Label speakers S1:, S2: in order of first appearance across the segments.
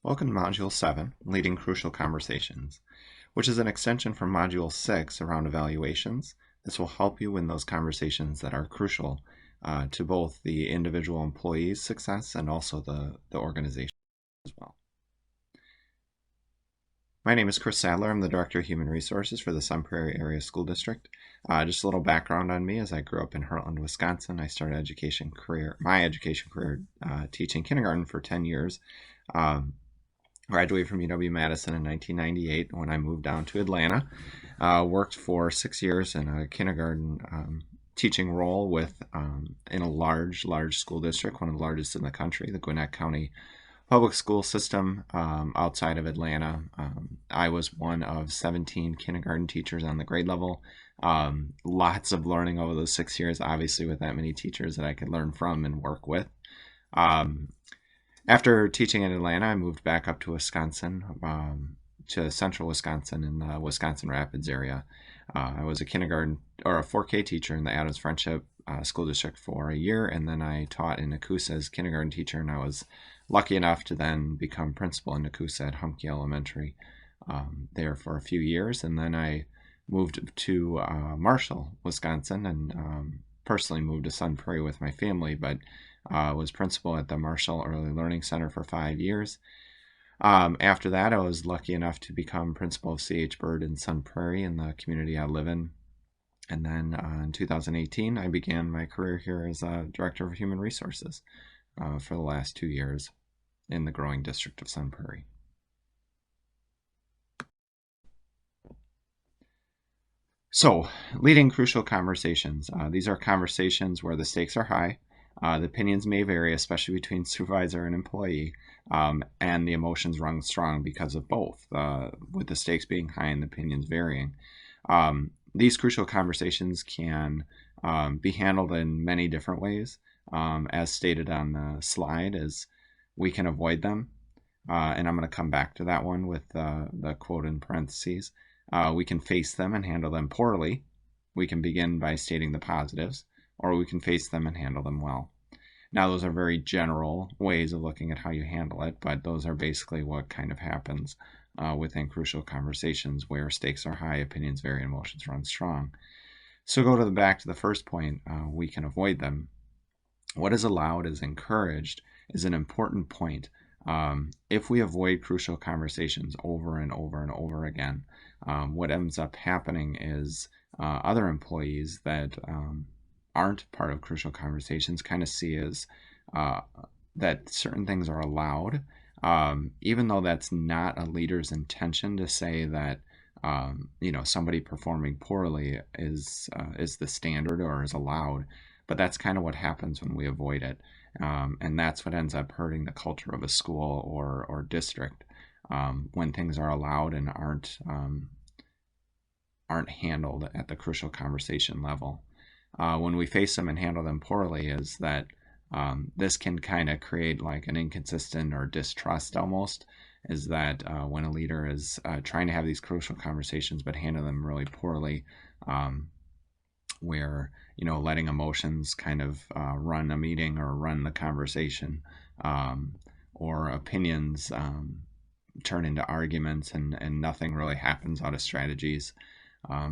S1: Welcome to Module 7, Leading Crucial Conversations, which is an extension from Module 6 around evaluations. This will help you win those conversations that are crucial to both the individual employee's success and also the organization as well. My name is Chris Sadler. I'm the Director of Human Resources for the Sun Prairie Area School District. Just a little background on me. As I grew up in Heartland, Wisconsin, I started my education career teaching kindergarten for 10 years. Graduated from UW-Madison in 1998 when I moved down to Atlanta. Worked for 6 years in a kindergarten teaching role in a large school district, one of the largest in the country, the Gwinnett County Public School System outside of Atlanta. I was one of 17 kindergarten teachers on the grade level. Lots of learning over those 6 years, obviously with that many teachers that I could learn from and work with. After teaching in Atlanta, I moved back up to Wisconsin, to central Wisconsin in the Wisconsin Rapids area. I was a kindergarten or a 4K teacher in the Adams Friendship School District for a year, and then I taught in Nakusa as kindergarten teacher, and I was lucky enough to then become principal in Nakusa at Humke Elementary there for a few years, and then I moved to Marshall, Wisconsin, and personally moved to Sun Prairie with my family, but was principal at the Marshall Early Learning Center for 5 years. After that, I was lucky enough to become principal of C.H. Bird in Sun Prairie in the community I live in. And then in 2018, I began my career here as a Director of Human Resources for the last 2 years in the growing district of Sun Prairie. So, leading crucial conversations. These are conversations where the stakes are high. The opinions may vary, especially between supervisor and employee, and the emotions run strong because of both, with the stakes being high and the opinions varying. These crucial conversations can be handled in many different ways. As stated on the slide, is we can avoid them, and I'm going to come back to that one with the quote in parentheses. We can face them and handle them poorly. We can begin by stating the positives, or we can face them and handle them well. Now, those are very general ways of looking at how you handle it, but those are basically what kind of happens within crucial conversations where stakes are high, opinions vary, and emotions run strong. So back to the first point, we can avoid them. What is allowed is encouraged is an important point. If we avoid crucial conversations over and over and over again, what ends up happening is other employees that aren't part of crucial conversations kind of see as that certain things are allowed, even though that's not a leader's intention to say that somebody performing poorly is the standard or is allowed, but that's kind of what happens when we avoid it, and that's what ends up hurting the culture of a school or district when things are allowed and aren't handled at the crucial conversation level. When we face them and handle them poorly is that this can kind of create like an inconsistent or distrust almost, is that when a leader is trying to have these crucial conversations but handle them really poorly, where letting emotions kind of run a meeting or run the conversation, or opinions turn into arguments and nothing really happens out of strategies.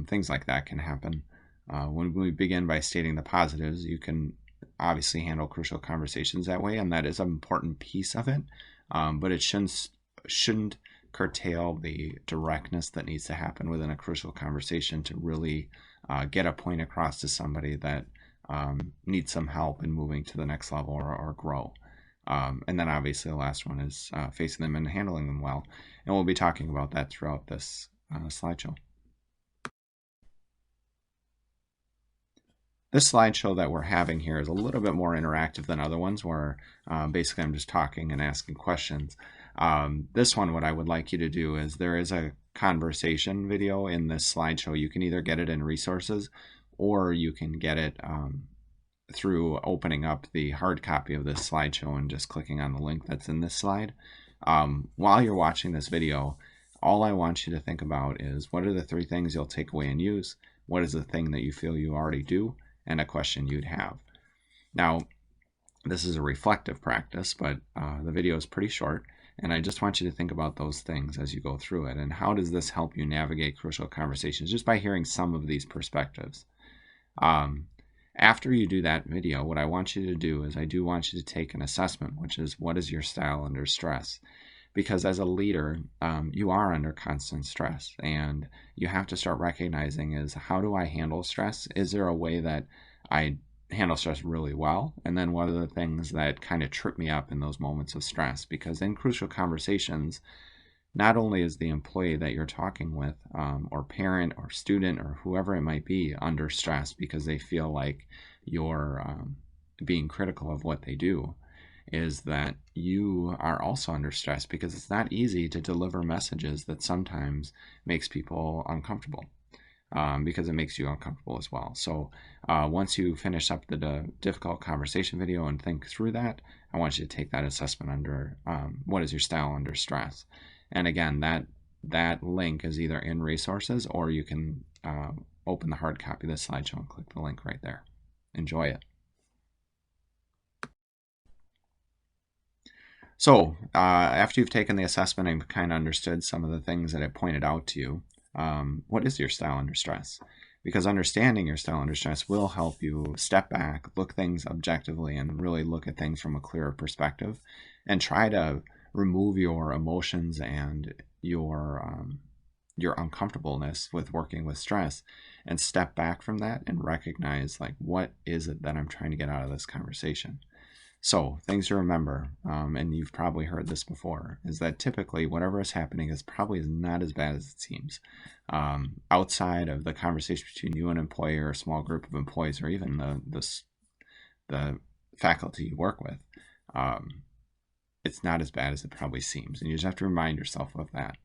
S1: Things like that can happen. When we begin by stating the positives, you can obviously handle crucial conversations that way, and that is an important piece of it, but it shouldn't curtail the directness that needs to happen within a crucial conversation to really get a point across to somebody that needs some help in moving to the next level or grow. And then obviously the last one is facing them and handling them well, and we'll be talking about that throughout this slideshow. This slideshow that we're having here is a little bit more interactive than other ones where basically I'm just talking and asking questions. This one, what I would like you to do is there is a conversation video in this slideshow. You can either get it in resources or you can get it through opening up the hard copy of this slideshow and just clicking on the link that's in this slide. While you're watching this video, all I want you to think about is what are the 3 things you'll take away and use? What is the thing that you feel you already do? And a question you'd have. Now, this is a reflective practice, but the video is pretty short, And I just want you to think about those things as you go through it. And how does this help you navigate crucial conversations just by hearing some of these perspectives? Um, After you do that video, what I want you to do is I do want you to take an assessment, which is what is your style under stress? Because as a leader, you are under constant stress, and you have to start recognizing is how do I handle stress? Is there a way that I handle stress really well? And then what are the things that kind of trip me up in those moments of stress? Because in crucial conversations, not only is the employee that you're talking with, or parent or student or whoever it might be, under stress because they feel like you're being critical of what they do, is that you are also under stress because it's not easy to deliver messages that sometimes makes people uncomfortable, because it makes you uncomfortable as well. So once you finish up the difficult conversation video and think through that, I want you to take that assessment under what is your style under stress. And again, that link is either in resources, or you can open the hard copy of the slideshow and click the link right there. Enjoy it. So after you've taken the assessment and kind of understood some of the things that it pointed out to you, what is your style under stress? Because understanding your style under stress will help you step back, look things objectively, and really look at things from a clearer perspective, and try to remove your emotions and your uncomfortableness with working with stress, and step back from that and recognize, like, what is it that I'm trying to get out of this conversation? So things to remember, and you've probably heard this before, is that typically whatever is happening is probably not as bad as it seems. Outside of the conversation between you and an employee or a small group of employees, or even the faculty you work with, it's not as bad as it probably seems. And you just have to remind yourself of that.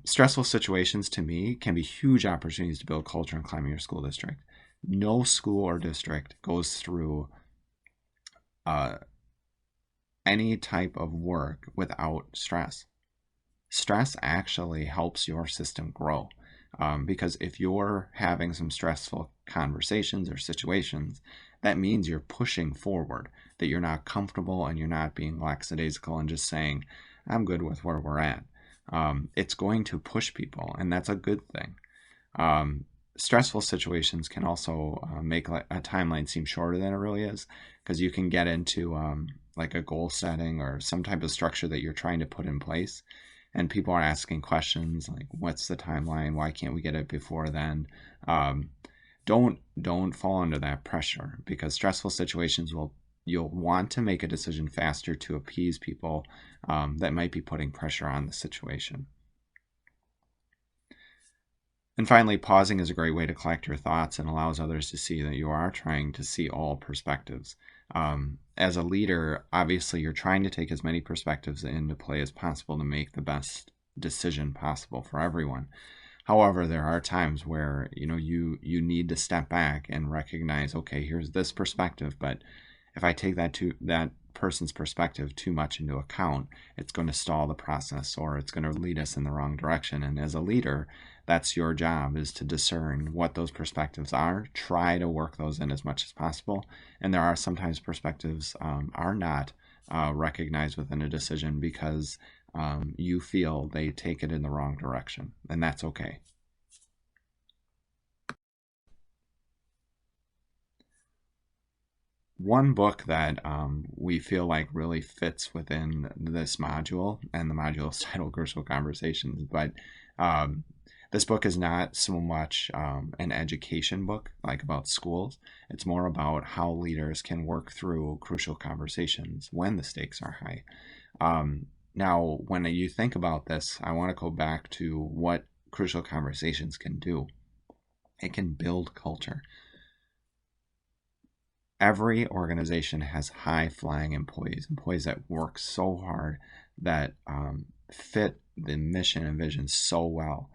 S1: Stressful situations, to me, can be huge opportunities to build culture and climate in your school district. No school or district goes through any type of work without stress. Stress actually helps your system grow, because if you're having some stressful conversations or situations, that means you're pushing forward, that you're not comfortable and you're not being lackadaisical and just saying, I'm good with where we're at. It's going to push people, and that's a good thing. Stressful situations can also make a timeline seem shorter than it really is, because you can get into like a goal setting or some type of structure that you're trying to put in place, and people are asking questions like, what's the timeline? Why can't we get it before then? Don't fall under that pressure, because stressful situations you'll want to make a decision faster to appease people that might be putting pressure on the situation. And finally, pausing is a great way to collect your thoughts and allows others to see that you are trying to see all perspectives. As a leader, obviously, you're trying to take as many perspectives into play as possible to make the best decision possible for everyone. However, there are times where you need to step back and recognize, okay, here's this perspective, but if I take that person's perspective too much into account, it's going to stall the process, or it's going to lead us in the wrong direction. And as a leader, that's your job, is to discern what those perspectives are, try to work those in as much as possible. And there are sometimes perspectives are not recognized within a decision because you feel they take it in the wrong direction, and that's okay. One book that we feel like really fits within this module, and the module is titled Crucial Conversations, but this book is not so much an education book, like about schools. It's more about how leaders can work through crucial conversations when the stakes are high. Now, when you think about this, I want to go back to what crucial conversations can do. It can build culture. Every organization has high-flying employees that work so hard, that fit the mission and vision so well.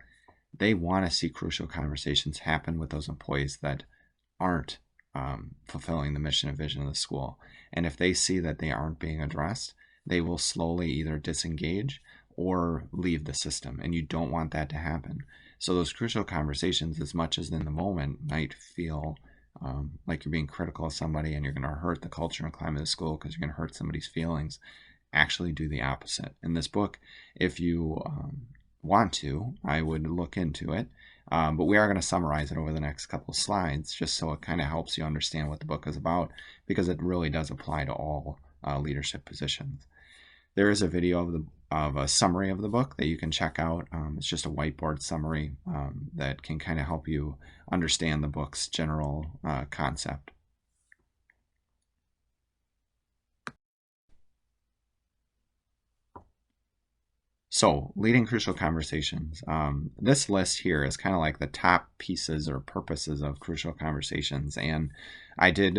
S1: They want to see crucial conversations happen with those employees that aren't fulfilling the mission and vision of the school. And if they see that they aren't being addressed, they will slowly either disengage or leave the system. And you don't want that to happen. So those crucial conversations, as much as in the moment might feel like you're being critical of somebody and you're going to hurt the culture and climate of the school because you're going to hurt somebody's feelings, actually do the opposite. In this book, if you want to, I would look into it. But we are going to summarize it over the next couple of slides just so it kind of helps you understand what the book is about, because it really does apply to all leadership positions. There is a video of a summary of the book that you can check out. It's just a whiteboard summary that can kind of help you understand the book's general concept. So, leading crucial conversations. This list here is kind of like the top pieces or purposes of crucial conversations. And I did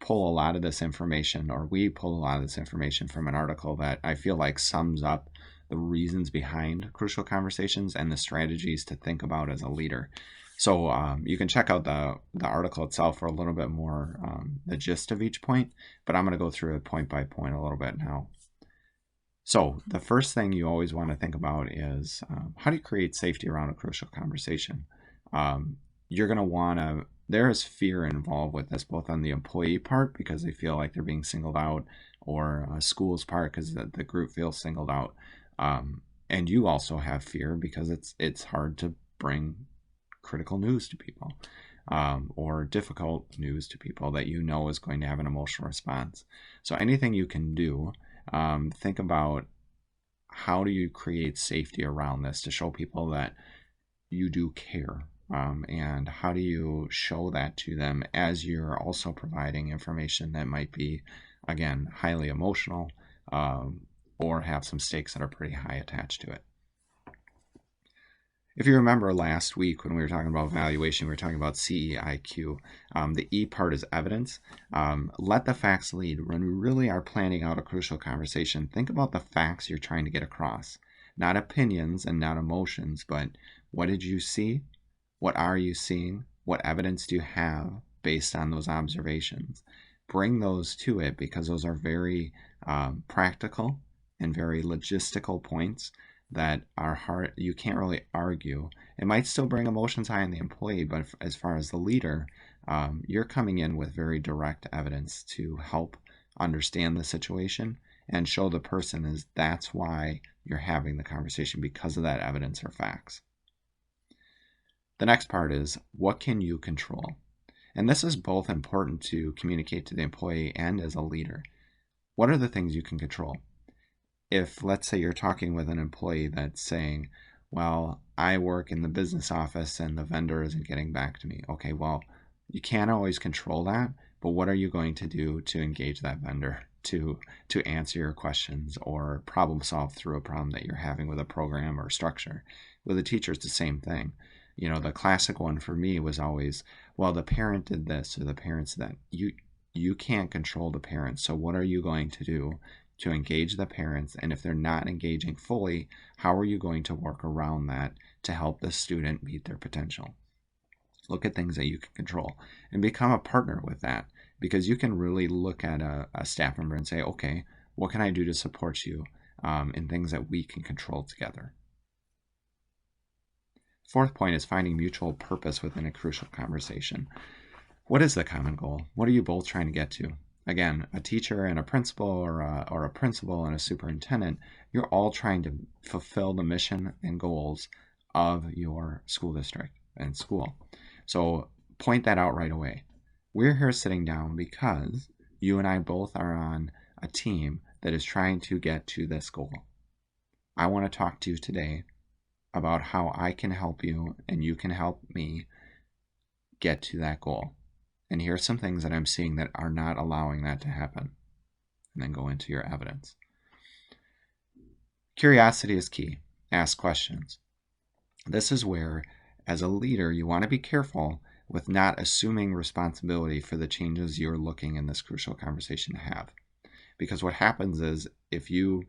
S1: pull a lot of this information, or we pulled a lot of this information from an article that I feel like sums up the reasons behind crucial conversations and the strategies to think about as a leader. So you can check out the article itself for a little bit more the gist of each point, but I'm going to go through it point by point a little bit now. So the first thing you always want to think about is how do you create safety around a crucial conversation? You're going to want to, there is fear involved with this, both on the employee part because they feel like they're being singled out, or school's part because the group feels singled out. And you also have fear because it's hard to bring critical news to people, or difficult news to people that you know is going to have an emotional response. So anything you can do, think about how do you create safety around this to show people that you do care, and how do you show that to them as you're also providing information that might be, again, highly emotional, or have some stakes that are pretty high attached to it. If you remember last week when we were talking about valuation, we were talking about CEIQ. The E part is evidence. Let the facts lead. When we really are planning out a crucial conversation, think about the facts you're trying to get across. Not opinions and not emotions, but what did you see? What are you seeing? What evidence do you have based on those observations? Bring those to it because those are very practical and very logistical points that are hard, you can't really argue. It might still bring emotions high in the employee, but as far as the leader, you're coming in with very direct evidence to help understand the situation and show the person is that's why you're having the conversation, because of that evidence or facts. The next part is what can you control? And this is both important to communicate to the employee and as a leader. What are the things you can control? If, let's say, you're talking with an employee that's saying, well, I work in the business office and the vendor isn't getting back to me. Okay, well, you can't always control that, but what are you going to do to engage that vendor to answer your questions or problem solve through a problem that you're having with a program or structure? With a teacher, it's the same thing. You know, the classic one for me was always, well, the parent did this or the parents that. You can't control the parents, so what are you going to do to engage the parents? And if they're not engaging fully, how are you going to work around that to help the student meet their potential? Look at things that you can control and become a partner with that, because you can really look at a staff member and say, okay, what can I do to support you in things that we can control together? Fourth point is finding mutual purpose within a crucial conversation. What is the common goal? What are you both trying to get to? Again, a teacher and a principal, or a principal and a superintendent, you're all trying to fulfill the mission and goals of your school district and school. So point that out right away. We're here sitting down because you and I both are on a team that is trying to get to this goal. I want to talk to you today about how I can help you and you can help me get to that goal. And here are some things that I'm seeing that are not allowing that to happen. And then go into your evidence. Curiosity is key. Ask questions. This is where, as a leader, you want to be careful with not assuming responsibility for the changes you're looking in this crucial conversation to have. Because what happens is if you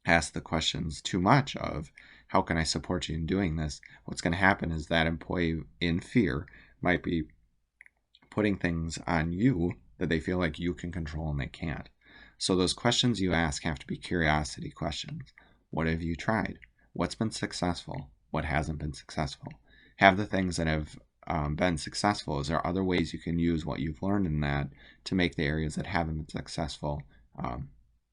S1: ask the questions too much of, how can I support you in doing this? What's going to happen is that employee in fear might be putting things on you that they feel like you can control and they can't. So those questions you ask have to be curiosity questions. What have you tried? What's been successful? What hasn't been successful? Have the things that have been successful. Is there other ways you can use what you've learned in that to make the areas that haven't been successful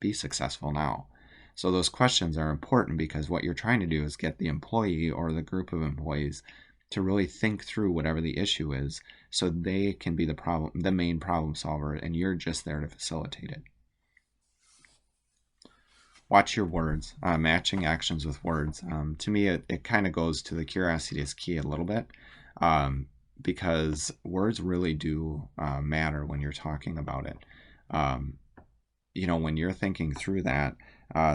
S1: be successful now? So those questions are important because what you're trying to do is get the employee or the group of employees to really think through whatever the issue is so they can be the main problem solver, and you're just there to facilitate it. Watch your words, matching actions with words. To me, it kind of goes to the curiosity is key a little bit, because words really do matter when you're talking about it. When you're thinking through that,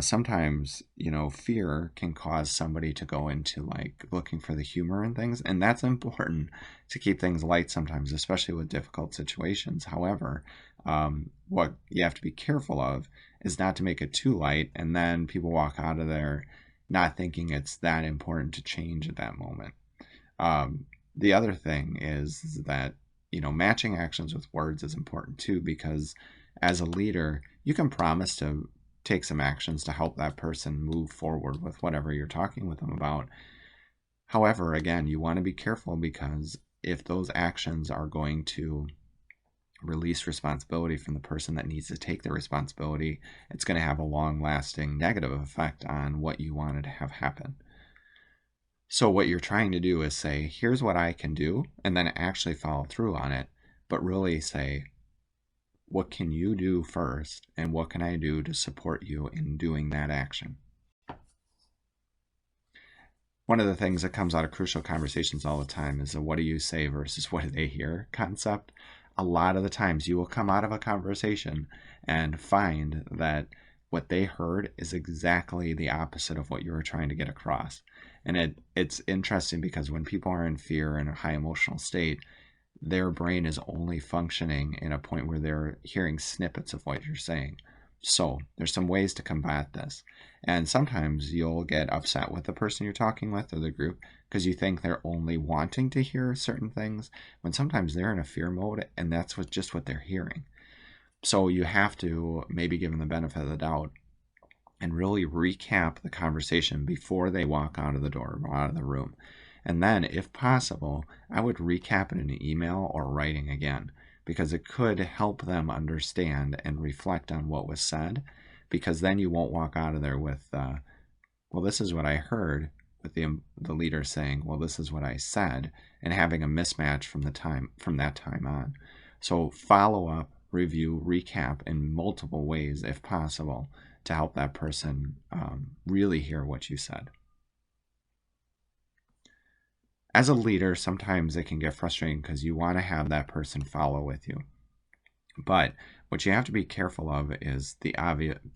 S1: sometimes, fear can cause somebody to go into like looking for the humor in things. And that's important to keep things light sometimes, especially with difficult situations. However, what you have to be careful of is not to make it too light. And then people walk out of there not thinking it's that important to change at that moment. The other thing is that, matching actions with words is important too, because as a leader, you can promise to take some actions to help that person move forward with whatever you're talking with them about. However, again, you want to be careful, because if those actions are going to release responsibility from the person that needs to take the responsibility, it's going to have a long-lasting negative effect on what you wanted to have happen. So what you're trying to do is say, here's what I can do, and then actually follow through on it, but really say, what can you do first, and what can I do to support you in doing that action? One of the things that comes out of crucial conversations all the time is the what do you say versus what do they hear concept. A lot of the times you will come out of a conversation and find that what they heard is exactly the opposite of what you were trying to get across. And it's interesting because when people are in fear and a high emotional state, their brain is only functioning in a point where they're hearing snippets of what you're saying. So there's some ways to combat this. And sometimes you'll get upset with the person you're talking with or the group because you think they're only wanting to hear certain things, when sometimes they're in a fear mode and that's just what they're hearing. So you have to maybe give them the benefit of the doubt and really recap the conversation before they walk out of the door or out of the room. And then, if possible, I would recap it in an email or writing again, because it could help them understand and reflect on what was said, because then you won't walk out of there with, well, this is what I heard, with the leader saying, well, this is what I said, and having a mismatch from that time on. So follow up, review, recap in multiple ways if possible to help that person really hear what you said. As a leader, sometimes it can get frustrating because you want to have that person follow with you. But what you have to be careful of is be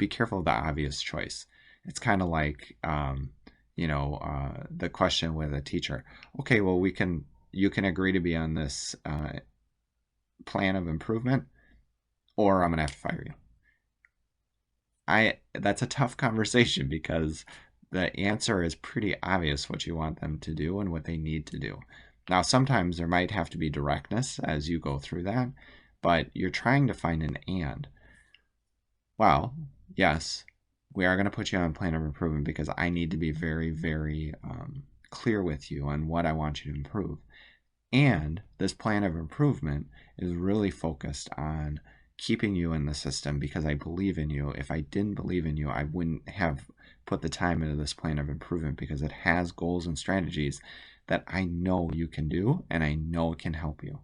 S1: careful of the obvious choice. It's kind of like, the question with a teacher. Okay, well, you can agree to be on this plan of improvement, or I'm going to have to fire you. That's a tough conversation because the answer is pretty obvious what you want them to do and what they need to do. Now, sometimes there might have to be directness as you go through that, but you're trying to find an and. Well, yes, we are going to put you on plan of improvement because I need to be very, very clear with you on what I want you to improve. And this plan of improvement is really focused on keeping you in the system because I believe in you. If I didn't believe in you, I wouldn't have put the time into this plan of improvement, because it has goals and strategies that I know you can do and I know it can help you.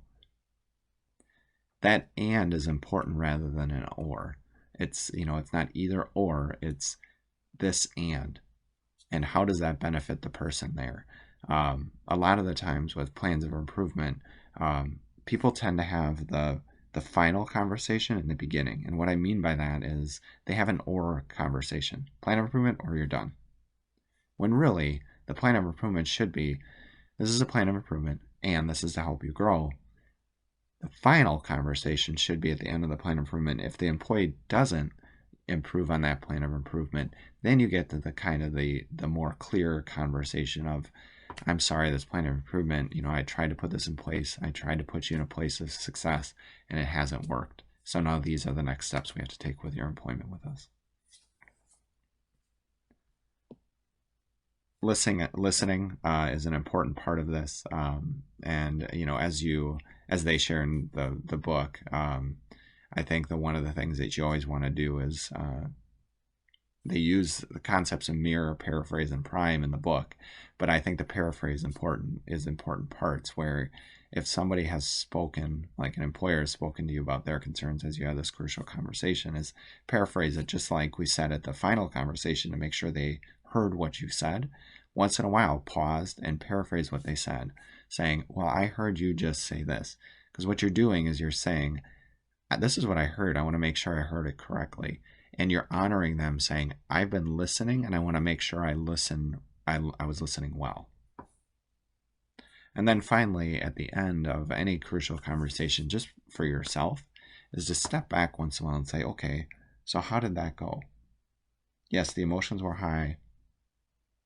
S1: That and is important rather than an or. It's not either or, it's this and how does that benefit the person there? A lot of the times with plans of improvement, people tend to have the final conversation in the beginning. And what I mean by that is they have an or conversation. Plan of improvement or you're done. When really, the plan of improvement should be, this is a plan of improvement and this is to help you grow. The final conversation should be at the end of the plan of improvement. If the employee doesn't improve on that plan of improvement, then you get to the more clear conversation of, I'm sorry, this plan of improvement, I tried to put this in place. I tried to put you in a place of success and it hasn't worked. So now these are the next steps we have to take with your employment with us. Listening is an important part of this. And, as they share in the book, I think that one of the things that you always want to do is they use the concepts of mirror, paraphrase, and prime in the book, but I think the paraphrase is important parts where if somebody has spoken, like an employer has spoken to you about their concerns as you have this crucial conversation, is paraphrase it just like we said at the final conversation to make sure they heard what you said. Once in a while, paused and paraphrase what they said, saying, well, I heard you just say this. Because what you're doing is you're saying, this is what I heard. I want to make sure I heard it correctly. And you're honoring them saying, I've been listening and I want to make sure I was listening well. And then finally, at the end of any crucial conversation, just for yourself, is to step back once in a while and say, okay, so how did that go? Yes, the emotions were high,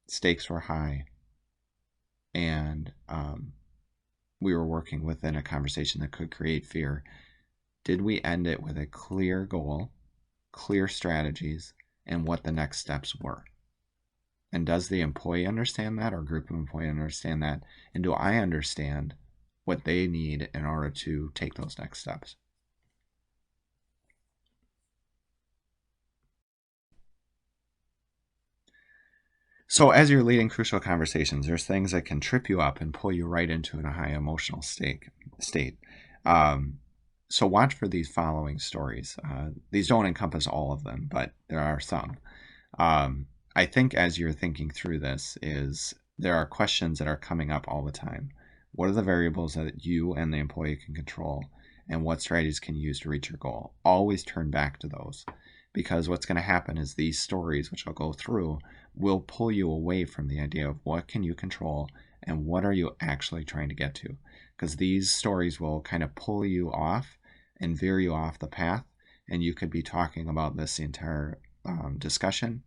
S1: stakes were high, and we were working within a conversation that could create fear. Did we end it with a clear goal, clear strategies, and what the next steps were? And does the employee understand that, or group of employees understand that? And do I understand what they need in order to take those next steps? So as you're leading crucial conversations, there's things that can trip you up and pull you right into a high emotional state. So watch for these following stories. These don't encompass all of them, but there are some. I think as you're thinking through this is there are questions that are coming up all the time. What are the variables that you and the employee can control, and what strategies can you use to reach your goal? Always turn back to those, because what's going to happen is these stories, which I'll go through, will pull you away from the idea of what can you control and what are you actually trying to get to. Because these stories will kind of pull you off and veer you off the path, and you could be talking about this the entire discussion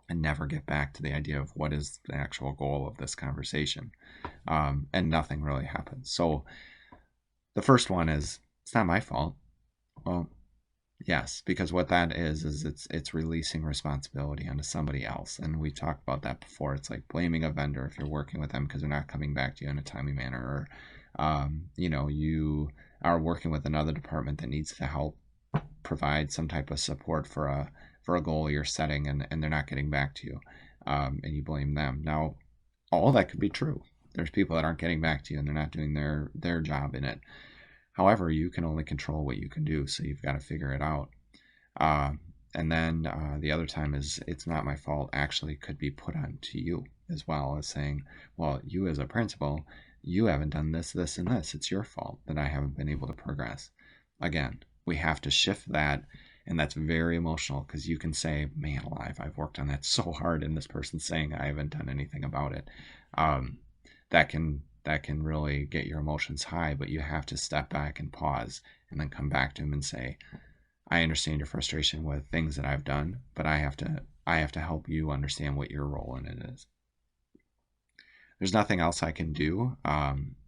S1: and never get back to the idea of what is the actual goal of this conversation. And nothing really happens. So the first one is, it's not my fault. Well, yes, because what that is it's releasing responsibility onto somebody else. And we talked about that before. It's like blaming a vendor if you're working with them because they're not coming back to you in a timely manner, or you are working with another department that needs to help provide some type of support for a goal you're setting, and they're not getting back to you, and you blame them. Now, all that could be true. There's people that aren't getting back to you and they're not doing their job in it. However, you can only control what you can do, so you've got to figure it out. And then the other time is, it's not my fault, actually could be put on to you as well, as saying, well, you as a principal, you haven't done this, this, and this. It's your fault that I haven't been able to progress. Again, we have to shift that, and that's very emotional, because you can say, man alive, I've worked on that so hard, and this person's saying I haven't done anything about it. That can really get your emotions high, but you have to step back and pause and then come back to them and say, I understand your frustration with things that I've done, but I have to help you understand what your role in it is. There's nothing else I can do,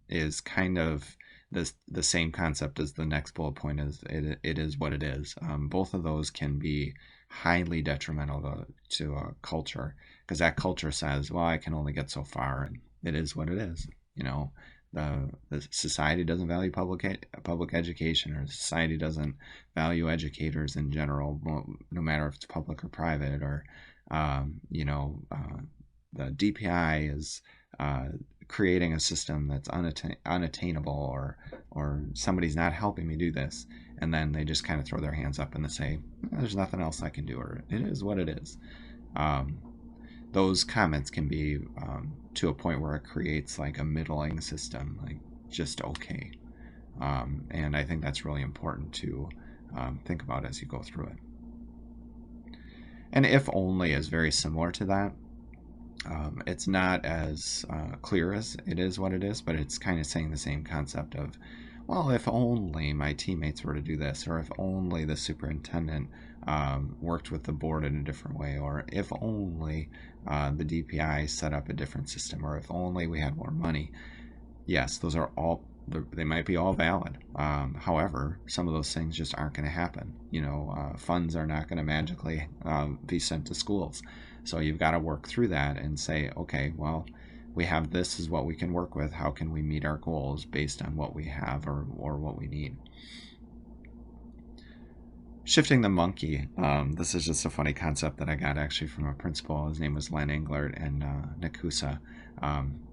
S1: is kind of the same concept as the next bullet point is, it is what it is. Both of those can be highly detrimental to a culture, because that culture says, well, I can only get so far, and it is what it is. The society doesn't value public education, or society doesn't value educators in general, no matter if it's public or private, or the DPI is creating a system that's unattainable, or somebody's not helping me do this, and then they just kind of throw their hands up and they say, there's nothing else I can do, or it is what it is. Those comments can be to a point where it creates like a middling system, like just okay. And I think that's really important to think about as you go through it. And if only is very similar to that. It's not as clear as it is what it is, but it's kind of saying the same concept of, well, if only my teammates were to do this, or if only the superintendent worked with the board in a different way, or if only the DPI set up a different system, or if only we had more money. Yes, those are all, they might be all valid. However, some of those things just aren't going to happen. Funds are not going to magically be sent to schools. So you've got to work through that and say, okay, well, we have this is what we can work with. How can we meet our goals based on what we have or what we need? Shifting the monkey. This is just a funny concept that I got actually from a principal. His name was Len Englert in Nakusa.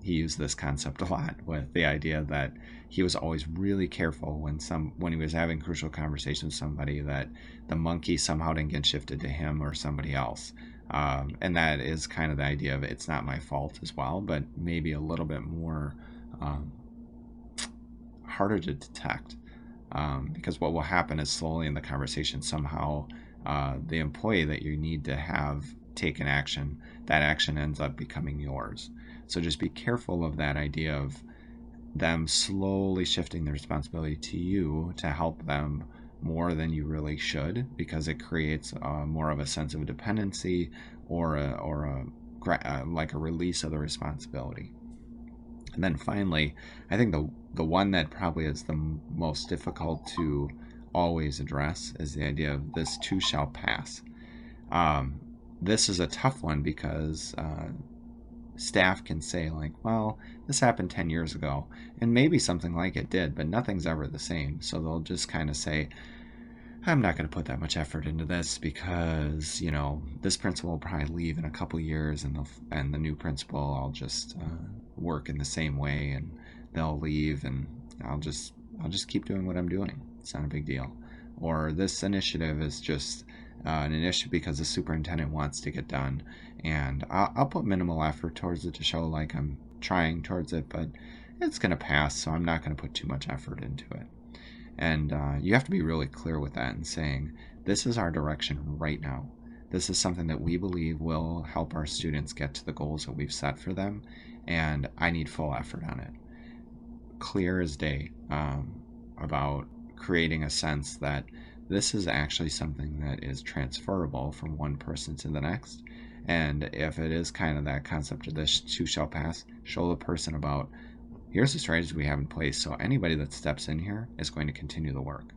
S1: He used this concept a lot with the idea that he was always really careful when he was having crucial conversations with somebody that the monkey somehow didn't get shifted to him or somebody else. And that is kind of the idea of it's not my fault as well, but maybe a little bit more um, harder to detect. Because what will happen is slowly in the conversation, somehow the employee that you need to have take an action, that action ends up becoming yours. So just be careful of that idea of them slowly shifting the responsibility to you to help them more than you really should, because it creates more of a sense of dependency or like a release of the responsibility. And then finally, I think the one that probably is the most difficult to always address is the idea of this too shall pass. Um, this is a tough one because staff can say like, well, this happened 10 years ago, and maybe something like it did, but nothing's ever the same. So they'll just kind of say, I'm not going to put that much effort into this because this principal will probably leave in a couple years, and the new principal, I'll just work in the same way, and they'll leave, and I'll just keep doing what I'm doing. It's not a big deal. Or this initiative is just an initiative because the superintendent wants to get done, and I'll put minimal effort towards it to show like I'm trying towards it, but it's going to pass, so I'm not going to put too much effort into it. And you have to be really clear with that and saying, this is our direction right now. This is something that we believe will help our students get to the goals that we've set for them, and I need full effort on it. Clear as day about creating a sense that this is actually something that is transferable from one person to the next. And if it is kind of that concept of this too shall pass, show the person about, here's the strategies we have in place, so anybody that steps in here is going to continue the work.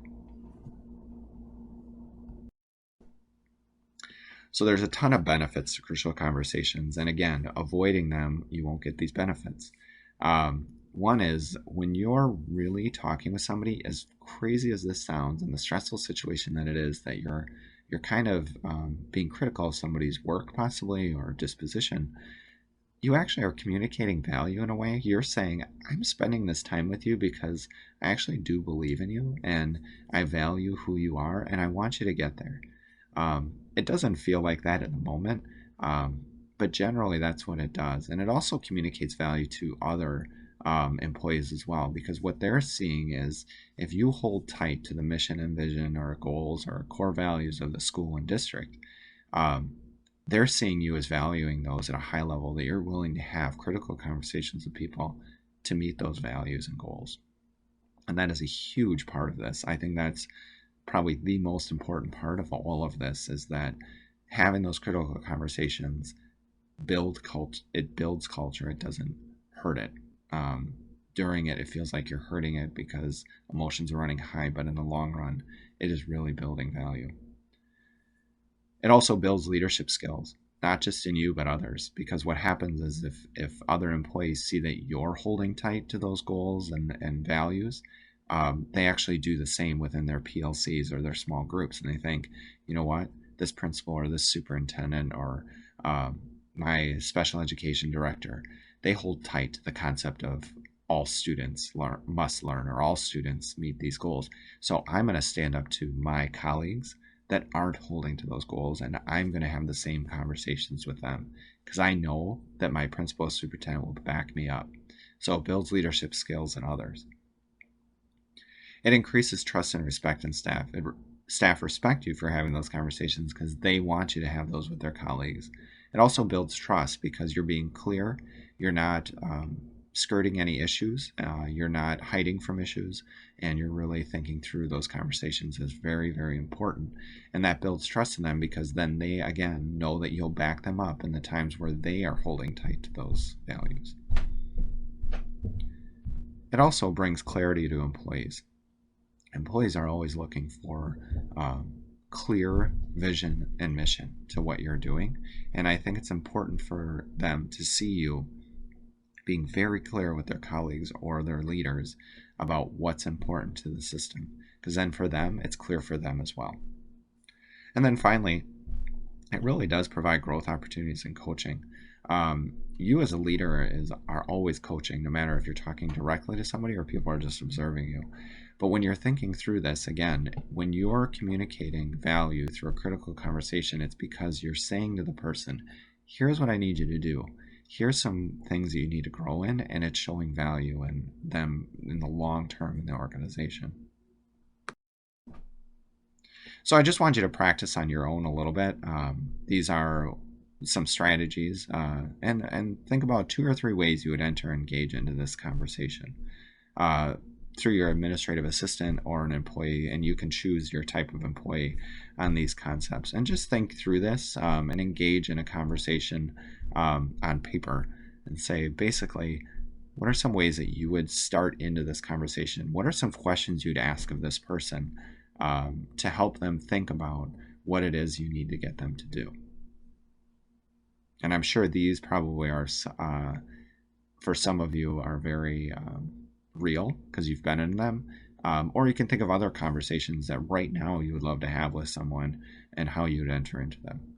S1: So there's a ton of benefits to crucial conversations, and again, avoiding them, you won't get these benefits. One is when you're really talking with somebody, as crazy as this sounds, and the stressful situation that it is, that you're kind of being critical of somebody's work possibly or disposition, you actually are communicating value in a way. You're saying, I'm spending this time with you because I actually do believe in you and I value who you are and I want you to get there. It doesn't feel like that at the moment, um, but generally that's what it does. And it also communicates value to other employees as well, because what they're seeing is if you hold tight to the mission and vision or goals or core values of the school and district, um, they're seeing you as valuing those at a high level, that you're willing to have critical conversations with people to meet those values and goals. And that is a huge part of this. I think that's probably the most important part of all of this, is that having those critical conversations it builds culture. It doesn't hurt it. During it feels like you're hurting it because emotions are running high, but in the long run it is really building value. It also builds leadership skills, not just in you, but others. Because what happens is if other employees see that you're holding tight to those goals and values, they actually do the same within their PLCs or their small groups. And they think, you know what, this principal or this superintendent or my special education director, they hold tight to the concept of all students must learn, or all students meet these goals. So I'm going to stand up to my colleagues that aren't holding to those goals, and I'm going to have the same conversations with them because I know that my principal superintendent will back me up. So it builds leadership skills in others. It increases trust and respect in staff. Staff respect you for having those conversations because they want you to have those with their colleagues. It also builds trust because you're being clear. You're not skirting any issues. You're not hiding from issues, and you're really thinking through those conversations is very, very important. And that builds trust in them because then they, again, know that you'll back them up in the times where they are holding tight to those values. It also brings clarity to employees. Employees are always looking for clear vision and mission to what you're doing. And I think it's important for them to see you being very clear with their colleagues or their leaders about what's important to the system. Because then for them, it's clear for them as well. And then finally, it really does provide growth opportunities in coaching. You as a leader are always coaching, no matter if you're talking directly to somebody or people are just observing you. But when you're thinking through this, again, when you're communicating value through a critical conversation, it's because you're saying to the person, here's what I need you to do. Here's some things that you need to grow in, and it's showing value in them in the long term in the organization. So I just want you to practice on your own a little bit. These are some strategies, and think about 2 or 3 ways you would enter and engage into this conversation uh, through your administrative assistant or an employee, and you can choose your type of employee on these concepts. And just think through this and engage in a conversation on paper and say, basically, what are some ways that you would start into this conversation? What are some questions you'd ask of this person to help them think about what it is you need to get them to do? And I'm sure these probably are, for some of you, are very real because you've been in them. Or you can think of other conversations that right now you would love to have with someone and how you'd enter into them.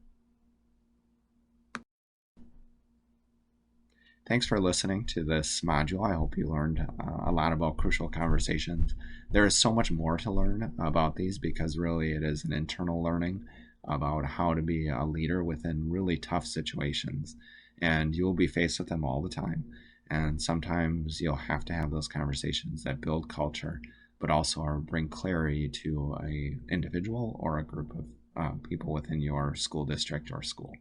S1: Thanks for listening to this module. I hope you learned a lot about crucial conversations. There is so much more to learn about these because really it is an internal learning about how to be a leader within really tough situations. And you will be faced with them all the time. And sometimes you'll have to have those conversations that build culture, but also bring clarity to an individual or a group of people within your school district or school.